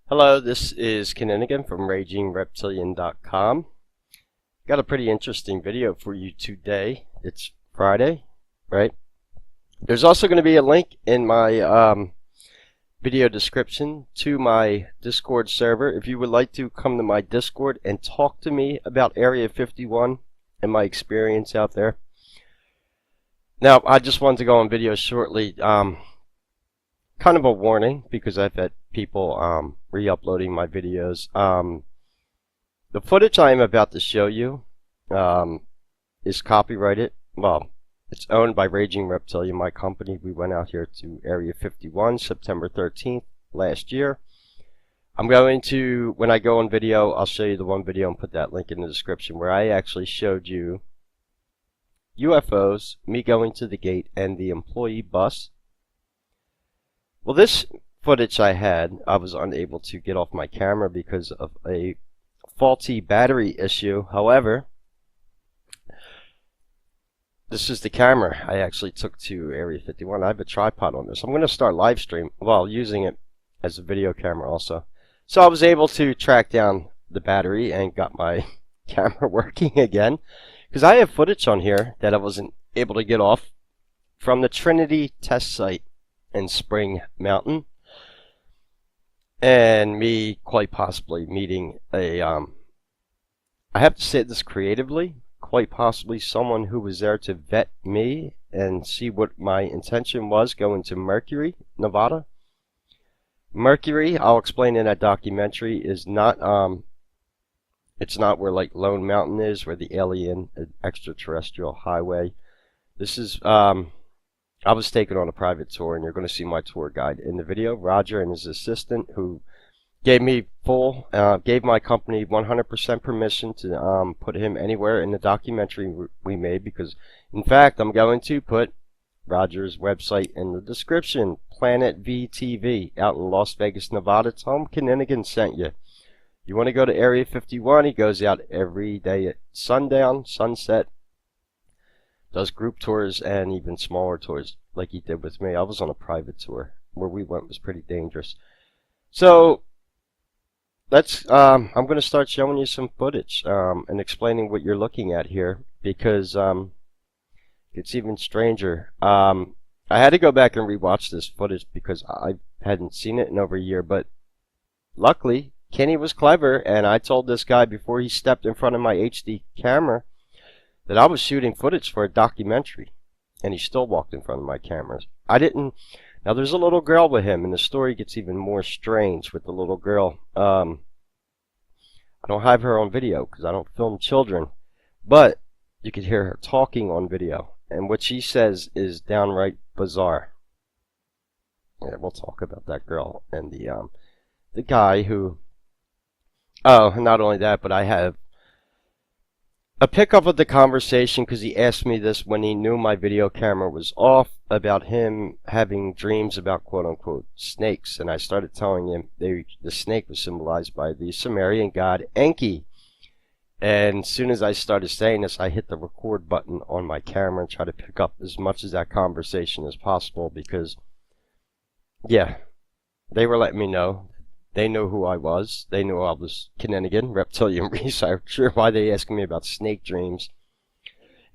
Hello, this is Kinninigan from RagingReptilian.com. Got a pretty interesting video for you today. It's Friday, right? There's also going to be a link in my video description to my Discord server if you would like to come to my Discord and talk to me about Area 51 and my experience out there. Now, I just wanted to go on video shortly. Kind of a warning because I've had people re-uploading my videos. The footage I am about to show you is copyrighted. Well, it's owned by Raging Reptilian, my company. We went out here to Area 51 September 13th last year. I'm going to, when I go on video, I'll show you the one video and put that link in the description where I actually showed you UFOs, me going to the gate, and the employee bus. Well, this footage I was unable to get off my camera because of a faulty battery issue. However, this is the camera I actually took to Area 51. I have a tripod on this. I'm going to start live stream while using it as a video camera also. So I was able to track down the battery and got my camera working again. Because I have footage on here that I wasn't able to get off from the Trinity test site in Spring Mountain, and me quite possibly meeting a I have to say this creatively, quite possibly someone who was there to vet me and see what my intention was going to Mercury, Nevada. Mercury, I'll explain in that documentary, is not it's not where like Lone Mountain is, where the alien extraterrestrial highway. This is I was taken on a private tour, and you're going to see my tour guide in the video, Roger and his assistant, who gave me gave my company 100% permission to put him anywhere in the documentary we made, because, in fact, I'm going to put Roger's website in the description, Planet VTV, out in Las Vegas, Nevada. Tell him Kinninigan sent you. You want to go to Area 51, he goes out every day at sundown, sunset, does group tours and even smaller tours like he did with me. I was on a private tour. Where we went was pretty dangerous. So let's I'm going to start showing you some footage and explaining what you're looking at here, because it's even stranger. I had to go back and rewatch this footage because I hadn't seen it in over a year, but luckily Kenny was clever, and I told this guy before he stepped in front of my HD camera that I was shooting footage for a documentary, and he still walked in front of my cameras. I didn't. Now there's a little girl with him, and the story gets even more strange with the little girl. I don't have her on video because I don't film children, but you could hear her talking on video, and what she says is downright bizarre. Yeah, we'll talk about that girl and the guy who. Oh, not only that, but I have a pickup of the conversation because he asked me this when he knew my video camera was off, about him having dreams about quote-unquote snakes, and I started telling him the snake was symbolized by the Sumerian god Enki. And as soon as I started saying this, I hit the record button on my camera and tried to pick up as much of that conversation as possible, because yeah, they were letting me know. They knew who I was. They knew I was Kinninigan, reptilian researcher. Why they asking me about snake dreams?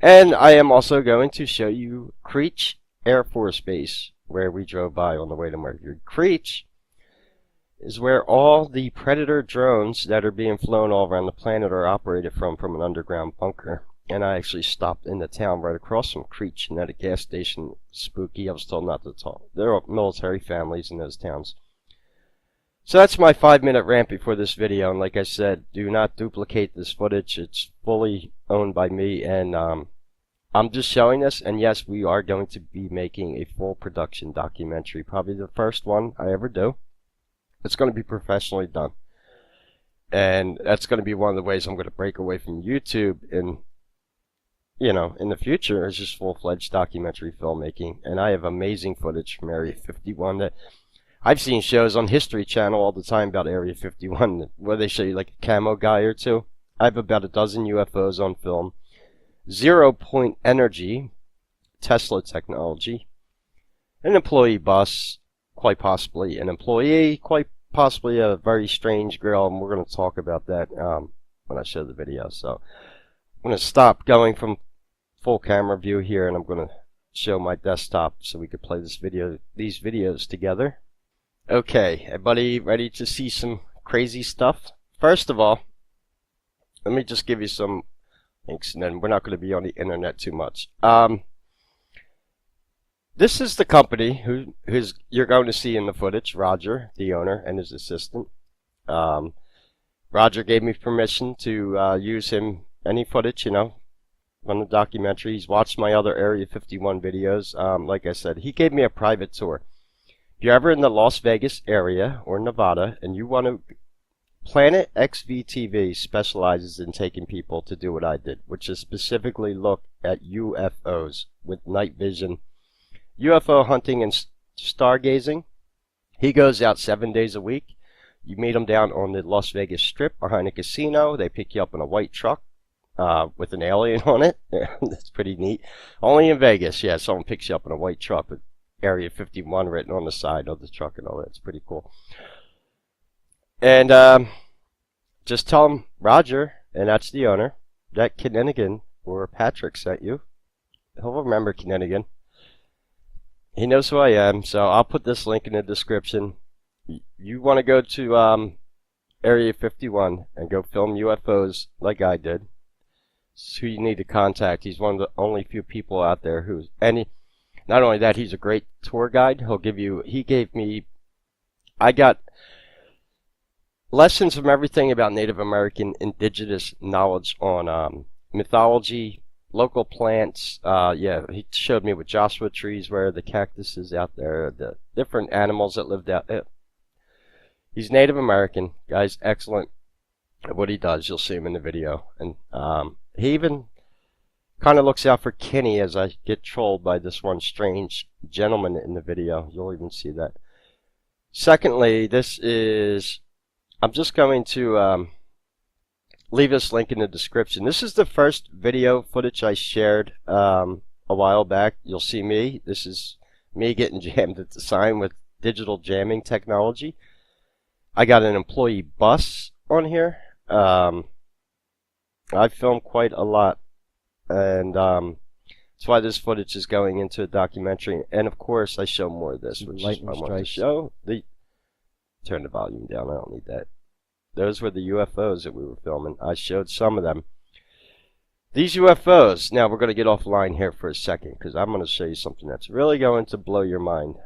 And I am also going to show you Creech Air Force Base, where we drove by on the way to Mercury. Creech is where all the Predator drones that are being flown all around the planet are operated from an underground bunker. And I actually stopped in the town right across from Creech, and at a gas station. Spooky. I was told not to talk. There are military families in those towns. So that's my 5-minute rant before this video, and like I said, do not duplicate this footage. It's fully owned by me, and I'm just showing this, and yes, we are going to be making a full production documentary, probably the first one I ever do. It's going to be professionally done, and that's going to be one of the ways I'm going to break away from YouTube in the future, is just full-fledged documentary filmmaking. And I have amazing footage from Area 51 that I've seen shows on History Channel all the time about Area 51 where they show you like a camo guy or two. I have about a dozen UFOs on film. 0-point energy, Tesla technology, an employee bus, quite possibly an employee, quite possibly a very strange girl, and we're going to talk about that when I show the video. So I'm going to stop going from full camera view here, and I'm going to show my desktop so we could play these videos together. Okay, everybody ready to see some crazy stuff? First of all, let me just give you some links, and then we're not going to be on the internet too much. This is the company who's you're going to see in the footage, Roger, the owner, and his assistant. Roger gave me permission to use any footage, you know, from the documentary. He's watched my other Area 51 videos. Like I said, he gave me a private tour. If you're ever in the Las Vegas area or Nevada and you want to, Planet XVTV specializes in taking people to do what I did, which is specifically look at UFOs with night vision. UFO hunting and stargazing. He goes out 7 days a week. You meet him down on the Las Vegas Strip behind a casino. They pick you up in a white truck with an alien on it. That's pretty neat. Only in Vegas, yeah, someone picks you up in a white truck with Area 51 written on the side of the truck and all that. It's pretty cool. And just tell him Roger, and that's the owner, that Kinninigan or Patrick sent you. He'll remember Kinninigan. He knows who I am, so I'll put this link in the description. You want to go to Area 51 and go film UFOs like I did. It's who you need to contact. He's one of the only few people out there who's not only that, he's a great tour guide. I got lessons from everything about Native American indigenous knowledge on mythology, local plants. Yeah, he showed me what Joshua trees were, the cactuses out there, the different animals that lived out there. He's Native American. Guy's excellent at what he does. You'll see him in the video. And he even kind of looks out for Kenny as I get trolled by this one strange gentleman in the video. You'll even see that. Secondly, I'm just going to leave this link in the description. This is the first video footage I shared a while back. You'll see me. This is me getting jammed at the sign with digital jamming technology. I got an employee bus on here. I filmed quite a lot, and that's why this footage is going into a documentary. And of course, I show more of this, which is what I want to show. Turn the volume down. I don't need that. Those were the UFOs that we were filming. I showed some of them. These UFOs, now we're going to get offline here for a second because I'm going to show you something that's really going to blow your mind.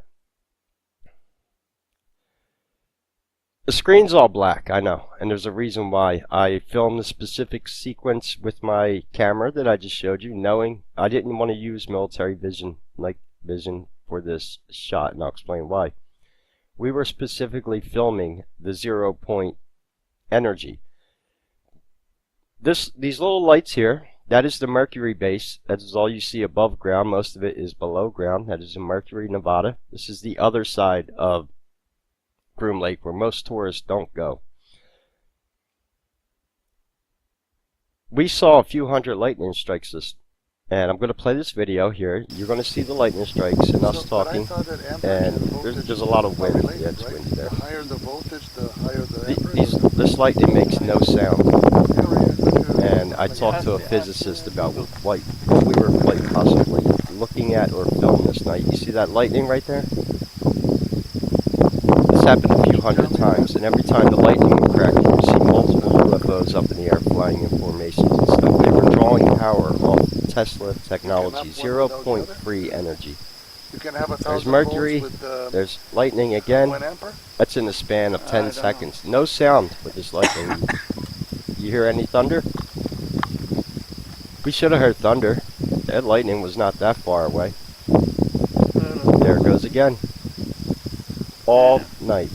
The screen's all black, I know, and there's a reason why. I filmed the specific sequence with my camera that I just showed you, knowing I didn't want to use military vision, night vision, for this shot, and I'll explain why. We were specifically filming the 0 point energy. These little lights here, that is the Mercury base. That is all you see above ground. Most of it is below ground. That is in Mercury, Nevada. This is the other side of Groom Lake where most tourists don't go. We saw a few hundred lightning strikes and I'm going to play this video here. You're going to see the lightning strikes and us talking, and there's a lot of wind. Yeah, it's windy there. The higher the voltage, the higher the this lightning makes no sound. And I talked to a physicist about what we were quite possibly looking at or filming this night. You see that lightning right there? This happened a few hundred times, and every time the lightning would crack, you would see multiple UFOs up in the air flying in formations and stuff. They were drawing power off Tesla technology, 0 point free energy. You can have there's Mercury, there's lightning again. That's in the span of 10 seconds. No sound with this lightning. You hear any thunder? We should have heard thunder. That lightning was not that far away. There it goes again. All night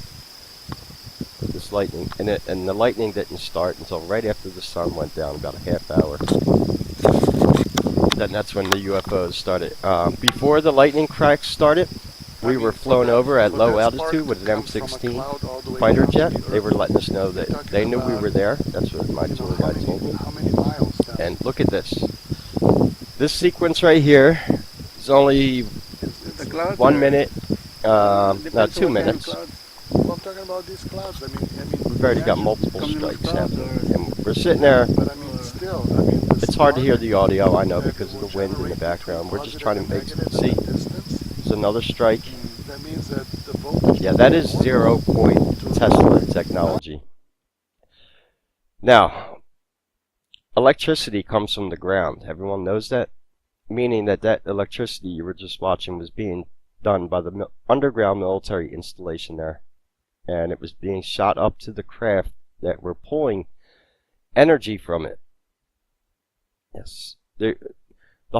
with this lightning, and the lightning didn't start until right after the sun went down, about a half hour. Then that's when the UFOs started. Before the lightning cracks started, we were flown over at low altitude with an M16 fighter jet. They were letting us know that they knew we were there. That's what my tour guide told me. And look at this. This sequence right here is only 1 minute, no, 2 minutes. about these clouds. We've already got yeah, multiple Coming with strikes clouds, happening. And we're sitting there. but I mean, still, I mean, the It's hard to hear spark the audio, I know, that because of will the wind in the generate background. between We're just positive trying to and make, negative see, at that distance, there's another strike. that means that the voltage Yeah, will that be is more 0 point to- Tesla technology. Now, electricity comes from the ground. Everyone knows that? Meaning that that electricity you were just watching was being done by the underground military installation there. And it was being shot up to the craft that were pulling energy from it. Yes. The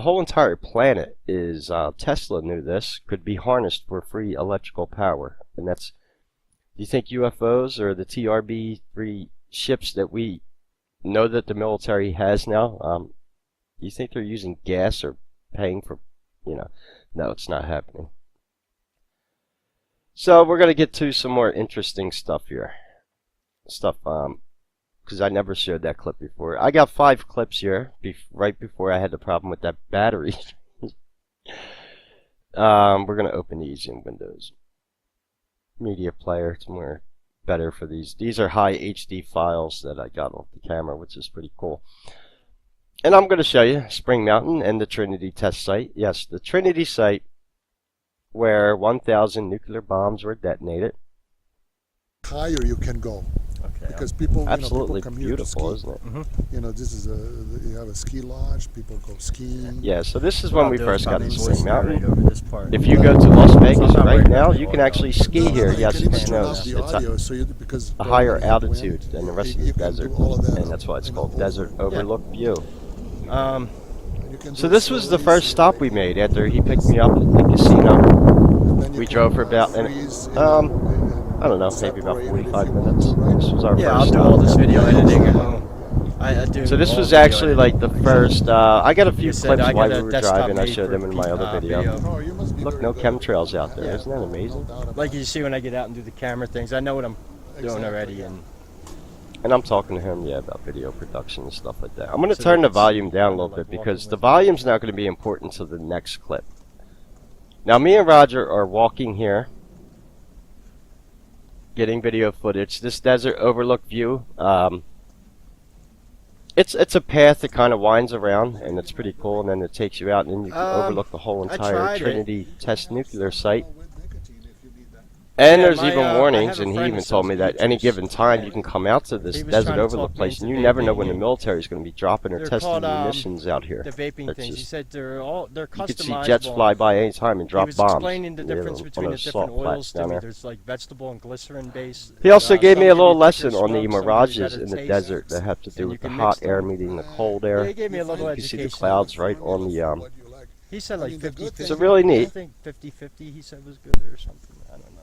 whole entire planet is, Tesla knew this, could be harnessed for free electrical power. And that's, do you think UFOs or the TRB-3 ships that we know that the military has now, do you think they're using gas or paying for, no, it's not happening. So we're going to get to some more interesting stuff here. Because I never showed that clip before. I got 5 clips here, right before I had the problem with that battery. We're going to open these in Windows. Media player, it's more better for these. These are high HD files that I got off the camera, which is pretty cool. And I'm going to show you Spring Mountain and the Trinity test site. Yes, the Trinity site where 1,000 nuclear bombs were detonated. higher you can go. Okay. Because people, Absolutely people come here beautiful, to ski. isn't it? This is you have a ski lodge. People go skiing. Yeah, so this is when we first got to Spring Mountain. Right over this part. If you go to Las Vegas not right worried now, about you the can audio. actually ski here. You Yes, can it even turn off snows. the It's audio, so because a higher you have wind, altitude than the rest of you the can do desert, all of that, and that's why it's called over. Desert Overlook View. You can So do this it was the slowly, first stop we made after he picked me up at the casino. and then you We can drove for about freeze, I don't know, maybe about separate it if 45 you want minutes. to, right? This was our Yeah, I'll first do stop. all this video editing at home. I do. So this all was video actually like the editing. first, I got a few You said clips I while got we a were desktop driving. I made showed for them in my other video. Oh, you must be Look, very no good. chemtrails out there. Yeah. Isn't that amazing? No doubt about Like it. you see when I get out and do the camera things, I know what I'm doing Exactly, already, yeah. and And I'm talking to him, about video production and stuff like that. I'm going to So turn the that's- volume down a little like bit because walking the with volume's not going to be important to the next clip. Now, me and Roger are walking here, getting video footage. This desert overlook view, it's a path that kind of winds around, and it's pretty cool, and then it takes you out, and then you can overlook the whole I entire tried it. Trinity test nuclear site. With nicotine if you need that. And Yeah, there's my, even I warnings, have a and he friend even that told me sells that any e-juice. given time you can come out to this He was desert trying to overlook talk me place, and into you never know when the vaping. military is going to be dropping or They're testing called, munitions out here. the vaping That's things. He just- said they're You could see customizable. jets fly by any time and drop He was bombs. explaining the difference on between the those different salt flats oils to down me. there. There's like vegetable and glycerin based. He also gave me a some little give you lesson thicker on the smoke, some give you mirages better in the taste. desert that have to do And with you the can hot mix air them. meeting the cold Yeah, air. he gave me a little You can see education. the clouds right on the What you like. He said I like mean, the 50 good 50. thing- It's really I neat. think 50-50 he said was good or something. I don't know.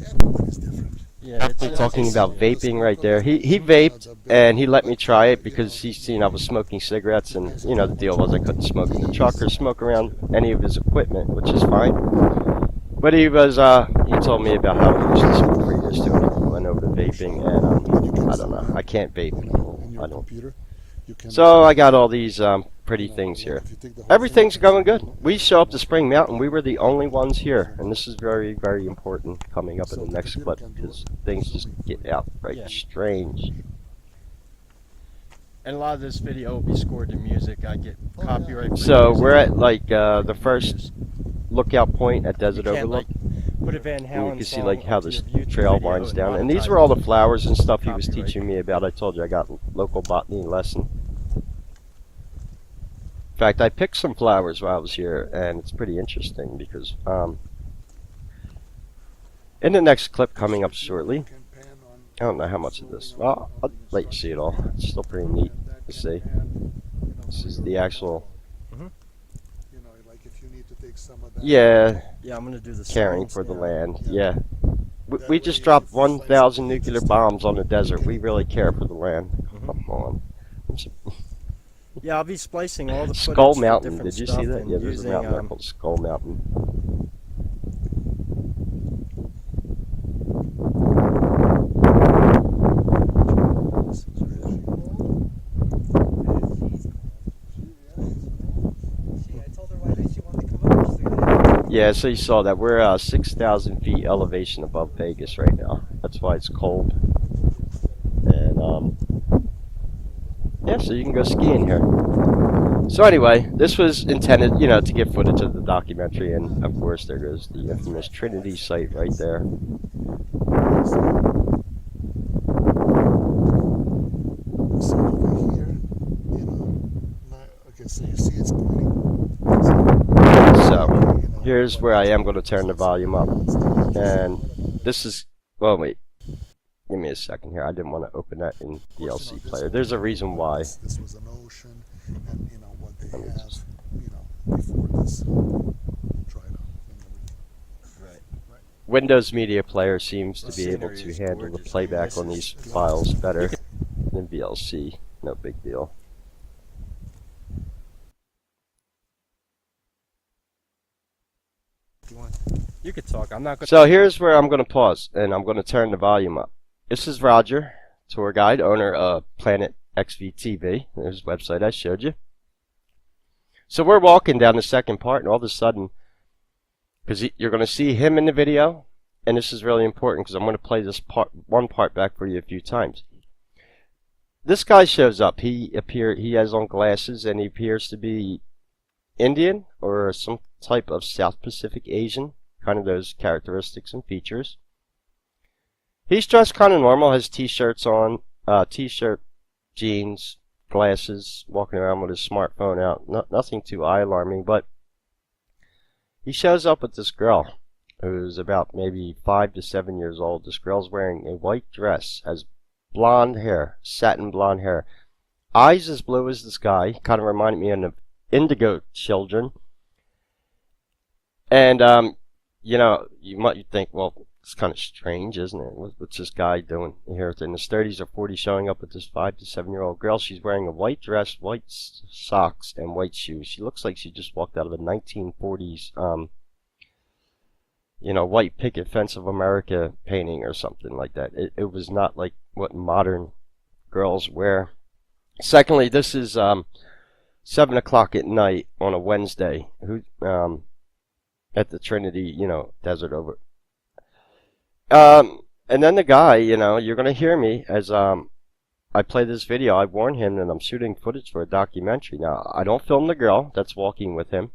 Everybody's different. Yeah, We're talking about vaping right there. He vaped, and he let me try it because he's seen I was smoking cigarettes, and the deal was I couldn't smoke in the truck or smoke around any of his equipment, which is fine. But he told me about how he used to smoke for years too, and he went over to vaping, and I don't know, I can't vape. In your I don't. computer, you can So I got all these pretty things here. If you take the whole Everything's thing, going good. We show up to Spring Mountain. We were the only ones here, and this is very, very important coming up in the next clip because things just get out right Yeah. strange. And a lot of this video will be scored to music. I get copyright. free So music. we're at like the first lookout point at Desert You can't, Overlook. like, put a Van And you Halen can see song like how onto this your YouTube trail video winds down. And these monetize were all the it. flowers and stuff he was Copyright. teaching me about. I told you I got local botany lesson. In fact, I picked some flowers while I was here, and it's pretty interesting because in the next clip coming up shortly, I don't know how much of this. Well, I'll let you see it all. It's still pretty neat to see. This is the actual, Like if you need to take some of that. yeah, Yeah, I'm gonna do the caring songs for the now. land. Yeah. We just dropped 1,000 nuclear bombs on the desert. We really care for the land. Come on. Yeah, I'll be splicing all the footage Skull from Mountain. different Did you stuff see that? and Yeah, there's a using, mountain there called Skull Mountain. Yeah, so you saw that. We're 6,000 feet elevation above Vegas right now. That's why it's cold. And yeah, so you can go skiing here. So anyway, this was intended, you know, to get footage of the documentary, and of course there goes the infamous Trinity site right there. So over here, okay, so you see it's pointing. So here's where I am going to turn the volume up, and this is, well, wait, give me a second here. I didn't want to open that in DLC player. There's a reason why. This was an ocean, and you know what they have, you know, before this dried up and everything. Right. Windows Media Player seems to be able to handle the playback on these files better than VLC. No big deal. You could talk. I'm not going to. So here's where I'm going to pause, and I'm going to turn the volume up. This is Roger, tour guide, owner of Planet XVTV. There's his website I showed you. So we're walking down the second part, and all of a sudden, because you're going to see him in the video, and this is really important because I'm going to play this one part back for you a few times. This guy shows up. He has on glasses, and he appears to be Indian or some type of South Pacific Asian, kind of those characteristics and features. He's dressed kind of normal, has t-shirts on, t-shirt, jeans, glasses, walking around with his smartphone out. Nothing too eye alarming, but he shows up with this girl who's about maybe 5 to 7 years old. This girl's wearing a white dress, has blonde hair, satin blonde hair, eyes as blue as the sky, kind of reminded me of the Indigo Children. And you know, you might think, well, it's kind of strange, isn't it? What's this guy doing here in his 30s or 40s showing up with this 5 to 7 year old girl? She's wearing a white dress, white socks, and white shoes. She looks like she just walked out of a 1940s, you know, white picket fence of America painting or something like that. It was not like what modern girls wear. Secondly, this is 7 o'clock at night on a Wednesday. At the Trinity, you know, desert over. And then the guy, you know, you're gonna hear me as I play this video. I warn him that I'm shooting footage for a documentary. Now, I don't film the girl that's walking with him.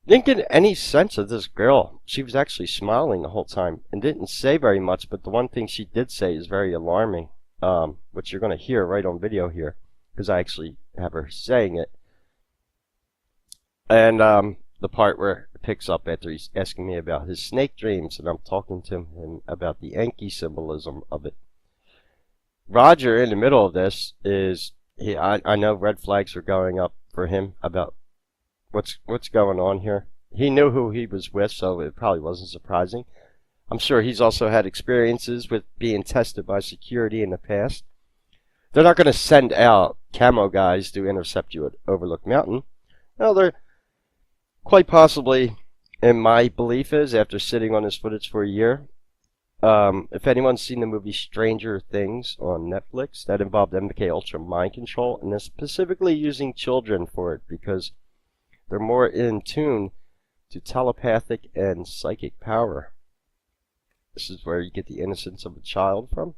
Didn't get any sense of this girl. She was actually smiling the whole time and didn't say very much, but the one thing she did say is very alarming, which you're gonna hear right on video here, because I actually have her saying it. And the part where it picks up after he's asking me about his snake dreams, and I'm talking to him about the Enki symbolism of it. Roger, in the middle of this, is I know red flags are going up for him about what's going on here. He knew who he was with, so it probably wasn't surprising. I'm sure he's also had experiences with being tested by security in the past. They're not going to send out camo guys to intercept you at Overlook Mountain. No, they're quite possibly, and my belief is, after sitting on this footage for a year, if anyone's seen the movie Stranger Things on Netflix, that involved MK Ultra mind control, and they're specifically using children for it because they're more in tune to telepathic and psychic power. This is where you get the innocence of a child from.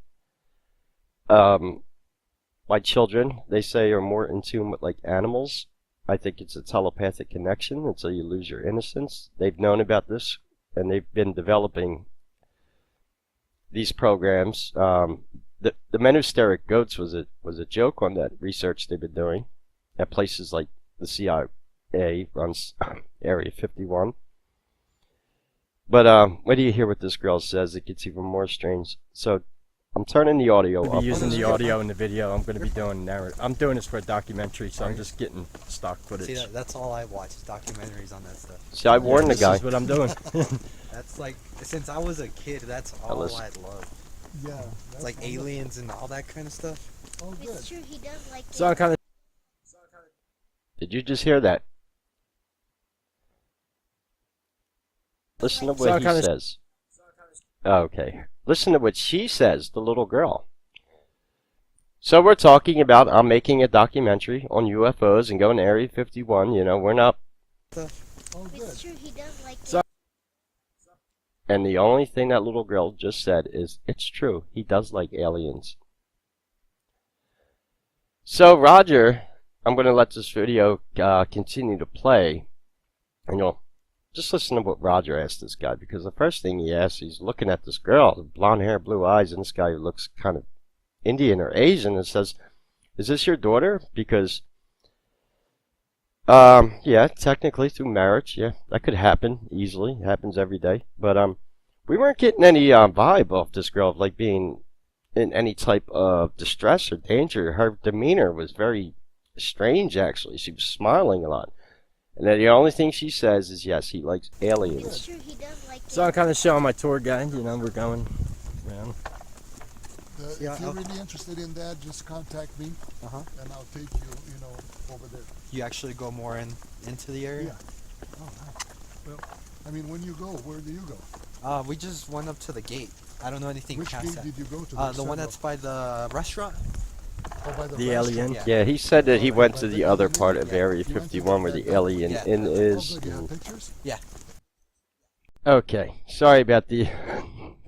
By children, they say, are more in tune with like animals. I think it's a telepathic connection until you lose your innocence. They've known about this, and they've been developing these programs. The men who stare at goats was a joke on that research they've been doing at places like the CIA runs Area 51. But wait till you hear what this girl says. It gets even more strange. So I'm turning the audio up. I'll be using the audio in the video. I'm going to be doing narrative. I'm doing this for a documentary, so I'm just getting stock footage. See, that's all I watch is documentaries on that stuff. See, I warned the guy. This is what I'm doing. That's like, since I was a kid, that's all I love. Yeah. It's like aliens and all that kind of stuff. Oh, good. It's true, he does like So I'm kind of. Did you just hear that? Listen to what he says. Okay. Listen to what she says, the little girl. So we're talking about I'm making a documentary on UFOs and going to Area 51. You know, we're not. Oh, good. It's true, he does like So- And the only thing that little girl just said is, it's true, he does like aliens. So Roger, I'm going to let this video continue to play, and you'll just listen to what Roger asked this guy, because the first thing he asked, he's looking at this girl, blonde hair, blue eyes, and this guy who looks kind of Indian or Asian, and says, is this your daughter? Because, yeah, technically through marriage, yeah, that could happen easily. It happens every day. But, we weren't getting any vibe off this girl of like being in any type of distress or danger. Her demeanor was very strange, actually. She was smiling a lot. And then the only thing she says is, yes, he likes aliens. It's true, he does like So I'm kind of showing my tour guide, you know, we're going around. Yeah, If you're really interested in that, just contact me, Uh-huh. and I'll take you, over there. You actually go more into the area? Yeah. Oh, nice. Well, I mean, when you go, where do you go? We just went up to the gate. I don't know anything Which past gate that. did you go to? The There's one several. that's by the restaurant. Oh, by the The restaurant. alien. Yeah. Yeah, he said that he Alright, went but to the the other alien- part of Yeah. Area You went to 51 where that the one? alien Yeah. inn Oh, is. good. You have pictures? Okay, sorry about the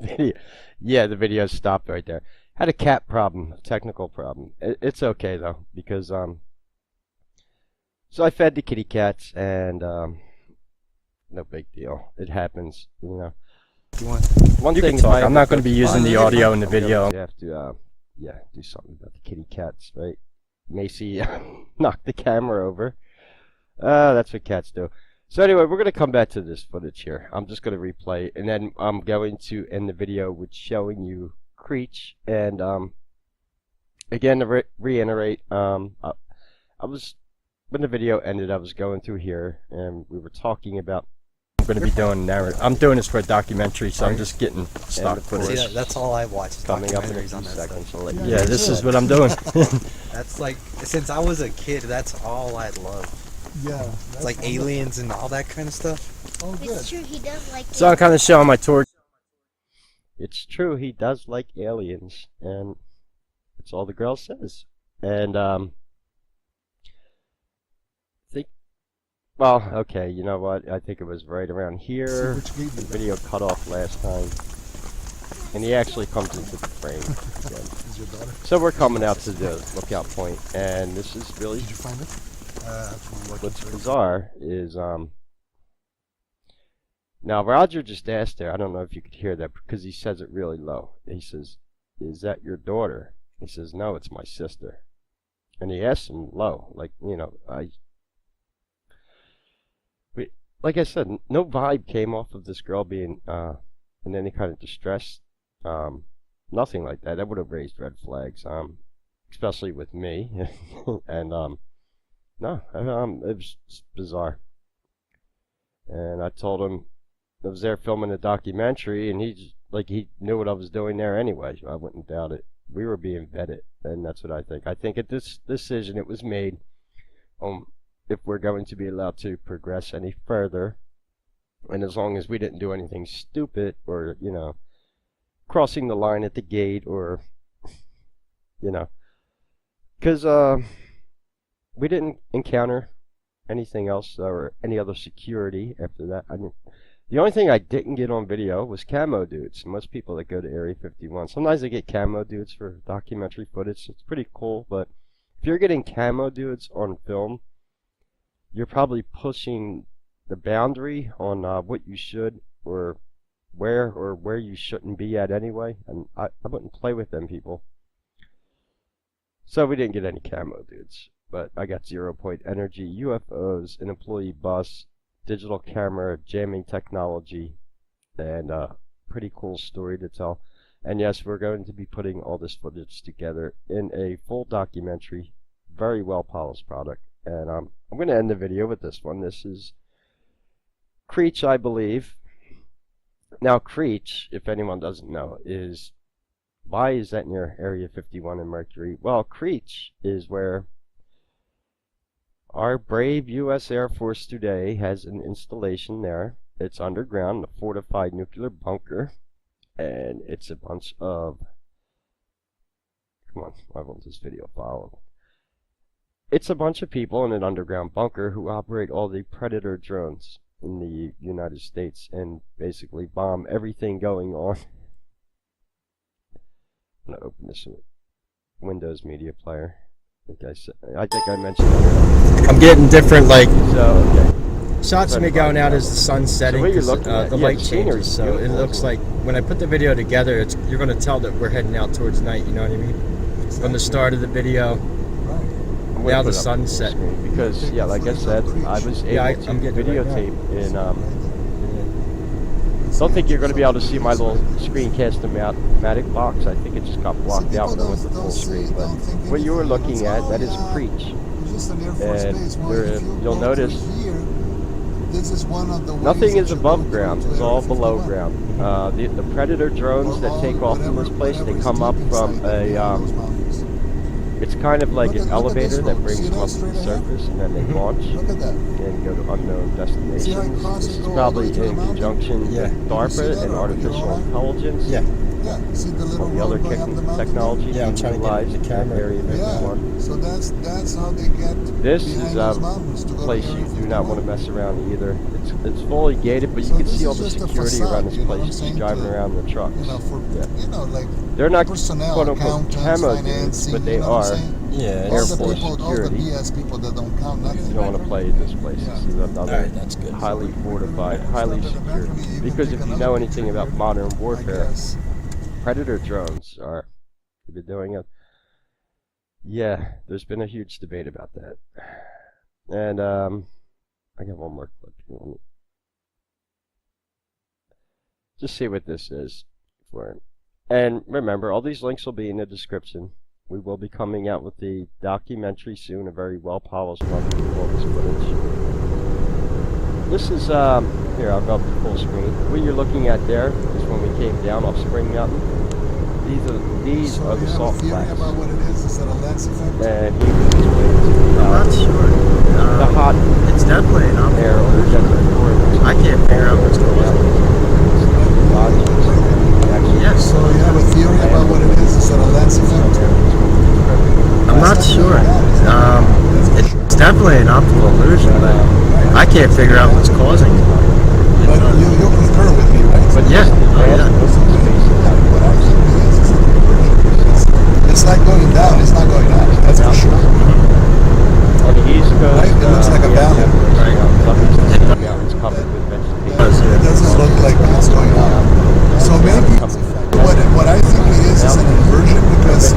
video. Yeah, the video stopped right there. Had a cat problem, a technical problem. It's okay though, because so I fed the kitty cats, and no big deal. It happens, you know. You want? One You thing can talk. if I I'm not ever going to be go using the fly- audio in the video. You have to, yeah, do something about the kitty cats, right? Macy knocked the camera over. That's what cats do. So anyway, we're going to come back to this footage here. I'm just going to replay, and then I'm going to end the video with showing you Creech. And again, to reiterate, I was, when the video ended, I was going through here, and we were talking about. I'm going to be doing narrative. I'm doing this for a documentary, so I'm just getting stock of See, footage. course. that's all I watch. is Coming up in a documentaries few on that stuff. seconds. I'll let you Yeah, Yeah, know. this is what I'm doing. That's like since I was a kid. That's all I love. Yeah. It's like aliens and all that kind of stuff. Oh, good. It's true, he does like So I'm kind of showing my tour. It's true, he does like aliens, and it's all the girl says. And think, well, okay, you know what? I think it was right around here. Which gate The is that? video cut off last time, and he actually comes into the frame again. Is your daughter? So we're coming out to the lookout point, and this is really Did you find it? That's what I'm looking what's for. bizarre is now Roger just asked her, I don't know if you could hear that because he says it really low. He says, is that your daughter? He says, no, it's my sister. And he asks him low, like, you know, like I said, no vibe came off of this girl being in any kind of distress. Nothing like that. That would have raised red flags, especially with me. And no, it was just bizarre. And I told him I was there filming a documentary, and he just, like, he knew what I was doing there anyway. I wouldn't doubt it. We were being vetted, and that's what I think. I think at this decision it was made if we're going to be allowed to progress any further, and as long as we didn't do anything stupid or, you know, crossing the line at the gate or, you know, because we didn't encounter anything else or any other security after that. I mean, the only thing I didn't get on video was camo dudes. Most people that go to Area 51, sometimes they get camo dudes for documentary footage. It's pretty cool, but if you're getting camo dudes on film, you're probably pushing the boundary on what you should or where you shouldn't be at anyway. And I wouldn't play with them people. So we didn't get any camo dudes. But I got 0 Point energy, UFOs, an employee bus, digital camera, jamming technology, and a pretty cool story to tell. And yes, we're going to be putting all this footage together in a full documentary, very well polished product. And I'm going to end the video with this one. This is Creech, I believe. Now Creech, if anyone doesn't know, is, why is that near Area 51 in Mercury? Well, Creech is where our brave U.S. Air Force today has an installation there. It's underground, a fortified nuclear bunker, and it's a bunch of, come on, why won't this video follow? It's a bunch of people in an underground bunker who operate all the Predator drones. in the United States and basically bomb everything going on. I'm gonna open this Windows Media Player. I think I mentioned it. I'm getting different like So okay. shots of me going out as the sun's setting. So what you're 'cause, looking at, the yeah, light the scenery's changes, so it beautiful. looks like when I put the video together, you're going to tell that we're heading out towards night. You know what I mean? From the start of the video, Right. I'm gonna now put the it up on sun's setting. screen because yeah, like I said, I was able Yeah, to I'm getting it right now. videotape in don't think you're going to be able to see my little screencast-o-matic box. I think it just got blocked out when I went to full screen. But what you were looking at, that is Preach. And you'll notice nothing is above ground. It's all below ground. The Predator drones that take off from this place, they come up from a it's kind of like an elevator that brings them up to the surface, and then they launch Look at that. and go to unknown destinations. This is probably in conjunction Yeah. with DARPA and artificial intelligence. Yeah. Yeah, see the little All the other road going up the mountain? technology Yeah, I'm being trying to get utilized the in that camera. area of Yeah, everyone. so that's how they get This behind is those a mountains to go to place you Area do not 51. want to mess around either. It's fully gated, but you So can this see all is the just a security facade, around this you know what place. I'm Just saying, driving to, around the trucks. You know, for Yeah. like They're not personnel, quote unquote accountants, camo dudes, financing, but they you know what are. I'm saying? Yeah. Air All the Force people, all the security. BS people that don't count nothing. You don't want to play in this place. This is another Alright, that's good. highly fortified, highly secured. Because if you know anything about modern I warfare, guess. Predator drones are. You've been doing it. Yeah, there's been a huge debate about that. And I got one more clip. Let me just see what this is for it. And remember, all these links will be in the description. We will be coming out with the documentary soon, a very well polished one with all this footage. This is here, I'll go up to full screen. What you're looking at there is when we came down off Spring Mountain. These So are the you have salt a theory flats. about what it is? Is that a lens effect? And he was explaining I'm not sure. the hot It's definitely an air optical or the illusion. desert corridors. I can't figure out what's going on. Yes. So you have a theory about what it is? Is that a lens effect? I'm not sure. It's definitely an optical illusion, but I can't figure out what's causing it. But you concur with me, right? But Yeah. What I think it is that it's like going down, it's not going up, that's for sure. On the east coast, Right, it looks like a valley. It's covered with vegetation. It doesn't look like it's going up. So maybe what I think it is an inversion because,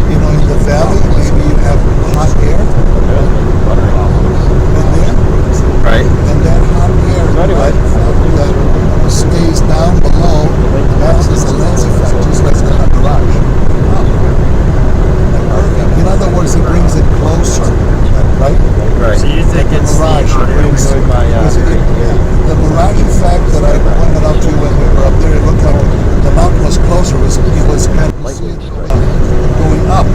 you know, in the valley, maybe you have hot air, and then, Right. and that hot air anyway, that stays down below acts as a lens effect, just like the mirage. In other words, it brings it closer, right? Right. So you think it's the Mirage, hot it air brings Going by, the mirage effect that I pointed out to you when we were up there, it looked like the mountain was closer, it was kind of going up,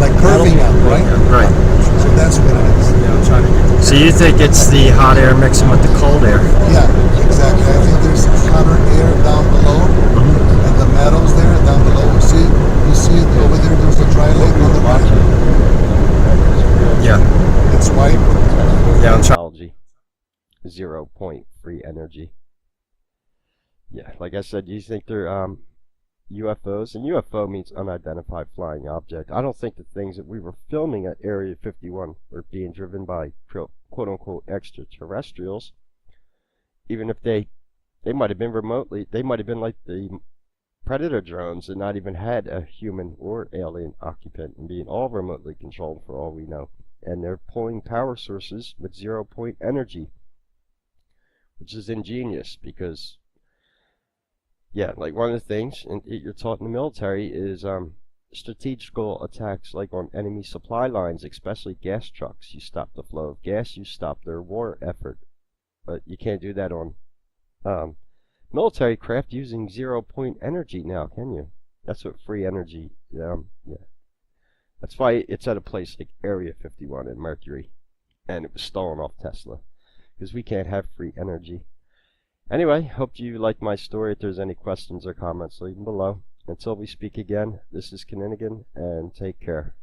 like curving up, right? Right. So that's what it is. So you think it's the hot air mixing with the cold air? Yeah, exactly. I think there's hotter air down below, and the meadows there down below. You see it over there. There's a dry lake on the right. Yeah. It's white. Yeah, I'm trying. Technology. 0 point free energy. Yeah, like I said, you think they're UFOs, and UFO means unidentified flying object. I don't think the things that we were filming at Area 51 were being driven by quote-unquote extraterrestrials. Even if they might have been remotely, they might have been like the Predator drones and not even had a human or alien occupant and being all remotely controlled for all we know. And they're pulling power sources with 0 point energy, which is ingenious because yeah, like one of the things you're taught in the military is strategical attacks like on enemy supply lines, especially gas trucks. You stop the flow of gas, you stop their war effort. But you can't do that on military craft using 0 point energy now, can you? That's what free energy, yeah. That's why it's at a place like Area 51 in Mercury, and it was stolen off Tesla, because we can't have free energy. Anyway, hope you like my story. If there's any questions or comments, leave them below. Until we speak again, this is Kinninigan, and take care.